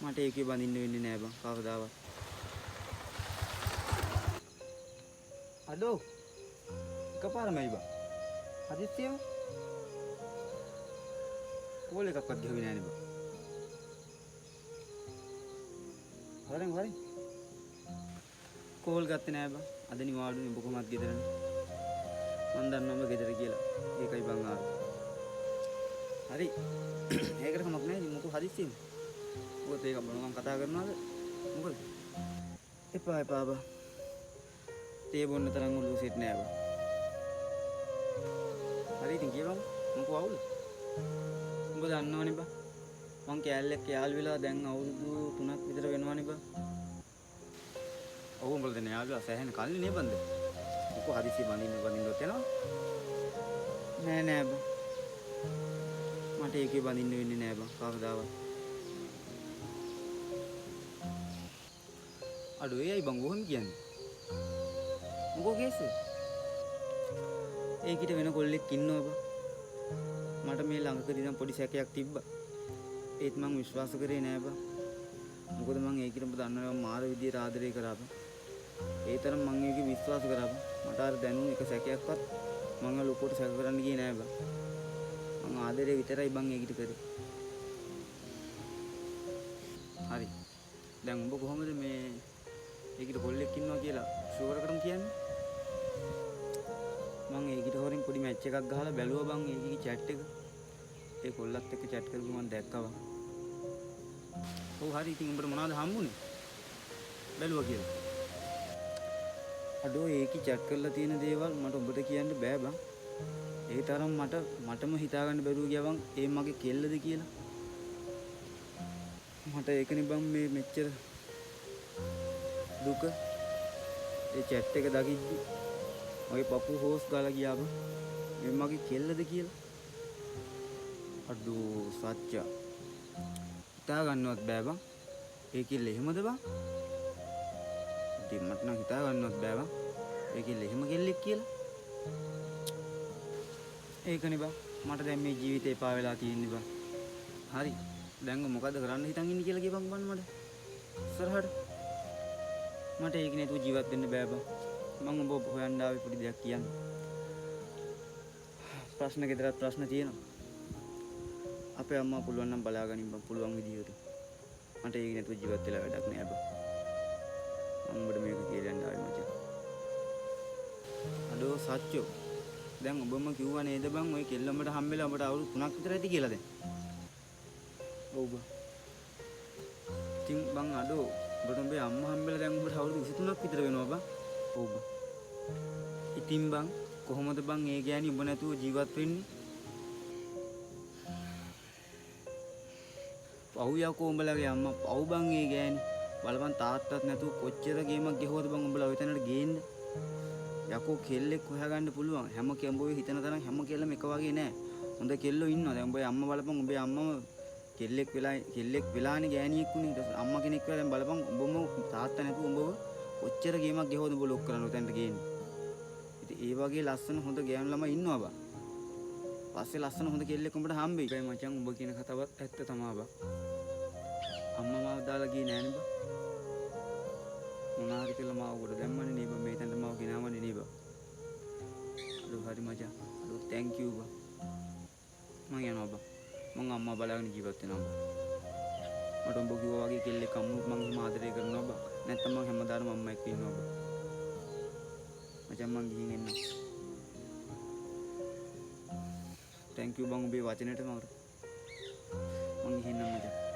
මට ඒකේ බඳින්න වෙන්නේ නෑ බං කවදාවත්. අඩෝ එකපාරමයි බං. හදිස්සියම කෝල් එකක්වත් ගහුවේ නෑනේ බං. හරින් කෝල් ගත්තේ නෑ බං. අද නිවාඩුනේ ඔබ කොහොමද ගෙදරනේ? මන් දන්නවා ඔබ ගෙදර කියලා. ඒකයි බං ආවේ. හරි. ඒකට කමක් නෑ. ඉතින් මොකෝ හදිස්සියෙම. මොකද ඒක මොනකම් කතා කරනවද? මොකද? එපා බං. තේ බොන්න තරම් උළුසෙත් නෑ බං. හරි ඉතින් කියවම්. මොකෝ අවුල? උඹ දන්නවනේ බං. මං කෑල්ලක් යාළු වෙලා දැන් අවුරුදු 3ක් විතර වෙනවනේ බං. ඔව් උඹලා දැන් යාළුවා සෑහෙන කල්නේ නේ බන්ද? මොකෝ හදිසියෙ බඳින්නවත් යනවා? නෑ බං. මට ඒකේ බඳින්න වෙන්නේ නෑ බං කවදාවත්. අඩෝ එයි බං කොහොම කියන්නේ? මොකෝ කේසෙ? ඒකිට වෙන කොල්ලෙක් ඉන්නවා බං. මට මේ ළඟකදී නම් පොඩි සැකයක් තිබ්බා. ඒත් මං විශ්වාස කරේ නෑ බං. මොකද මං ඒකිට ඔබ දන්නවනේ මාර විදියට ආදරේ කරා බං. ඒ තරම් මං ඒකේ විශ්වාස කරා බං. මට අර දැනුම් එක සැකයක්වත් මං ලොකුවට සැක කරන්න ගියේ නෑ බං. මං ආදරේ විතරයි බං ඒකිට කරේ. හරි. දැන් ඔබ කොහොමද මේ ඒකිට කොල්ලෙක් ඉන්නවා කියලා ෂුවර් කරන් කියන්නේ? මං ඒකිට හොරින් පොඩි මැච් එකක් ගහලා බැලුවා බං ඒකේ chat එක. ඒ කොල්ලත් එක්ක chat කරපු මං දැක්කා බං. ඔව් හරි ඉතින් උඹට මොනවද හම්බුනේ? බැලුවා කියලා. අඩෝ ඒකේ chat කරලා තියෙන දේවල් මට උඹට කියන්න බෑ බං. ඒ තරම් මටම හිතාගන්න බැරුව ගියා බං ඒ මගේ කෙල්ලද කියලා. මට ඒකනේ බං මේ මෙච්චර දුක. ඒ chat එක දකිද්දි මගේ පපුව හොස් ගාලා ගියා බං. මේ මගේ කෙල්ලද කියලා. අඩෝ සත්‍ය. හිතා ගන්නවත් බෑ බං. ඒ කෙල්ල එහෙමද බං? ඉතින් මට නම් හිතා ගන්නවත් බෑ බං. ඒ කෙල්ල එහෙම කෙල්ලෙක් කියලා. ඒකනේ බං. මට දැන් මේ ජීවිතේ එපා වෙලා තියෙන්නේ බං. හරි. දැන් මොකද කරන්න හිතන් ඉන්නේ කියලා කියපන් බං මට. ඉස්සරහට. මට ඒක නේතුව ජීවත් වෙන්න බෑ බං. මම ඔබ හොයන්න ආවේ පොඩි දෙයක් කියන්න. ප්‍රශ්න ගෙදරත් ප්‍රශ්න තියෙනවා. අපේ අම්මා පුළුවන් නම් බලාගනින් බං පුළුවන් විදියට. මට ඒක නේතුව ජීවත් වෙලා වැඩක් නෑ බං. මම ඔබට මේක කියලා යන්න ආවේ මචං. අඩෝ සච්චෝ. දැන් ඔබම කිව්වා නේද බං ඔය කෙල්ලඹට හම්බෙලා ඔබට අවුරුදු 3ක් විතර ඇති කියලා දැන්. ඔව් බං. ඉතින් බං අඩෝ ඔබට උඹේ අම්මා හම්බෙලා දැන් ඔබට අවුරුදු 23ක් විතර වෙනවා බං. ඔව් බං. ඉතින් බං කොහොමද බං ඒ ගෑණි ඔබ නැතුව ජීවත් වෙන්නේ? පව් යකෝ උඹලගේ අම්මා පව් බං ඒ ගෑණි. බලපන් තාත්තත් නැතුව කොච්චර ගේමක් ගෙහුවද බං උඹලා ඔය තැනට ගේන්නේ? යකෝ කෙල්ලෙක් හොයාගන්න පුළුවන්. හැම කෙඹුවේ හිතන තරම් හැම කෙල්ලම එක වගේ නෑ. හොඳ කෙල්ලෝ ඉන්නවා. දැන් උඹේ අම්මා බලපන් උඹේ අම්මම කෙල්ලෙක් වෙලානේ ගෑණියෙක් උනේ. ඊට පස්සේ අම්මා කෙනෙක් වෙලා දැන් බලපන් උඹම තාත්තා නැතුව උඹව කොච්චර ගේමක් ගෙහුවද උඹ ලොක් කරන්න උතැනට ගේන්නේ. ඉතින් ඒ වගේ ලස්සන හොඳ ගෑනු ළමයි ඉන්නවා බං. පස්සේ ලස්සන හොඳ කෙල්ලෙක් උඹට හම්බෙයි. ඒකයි මචං උඹ කියන කතාවත් ඇත්ත තමා බං. අම්මා මාව දාලා ගියේ නෑනේ බං. මොනාරි කියලා මාව උඩ දැම්මනේ නේ බං. මේ තැනට මාව ගෙනාවනේ නේ බං. අලු හරි මචං. අලු thank you බං. මං යනවා බං. මං අම්මා බලාගෙන ජීවත් වෙනවා බං. මට උඹ කිව්වා වගේ කෙල්ලෙක් අම්මුත් මං එහෙම ආදරය කරනවා බං. නැත්තම් මං හැමදාම අම්මා එක්ක ඉන්නවා බං. මචං මං ගිහින් එන්නම්. thank you බං උඹේ වචනෙට මට. මං ගිහින් එන්නම් මචං.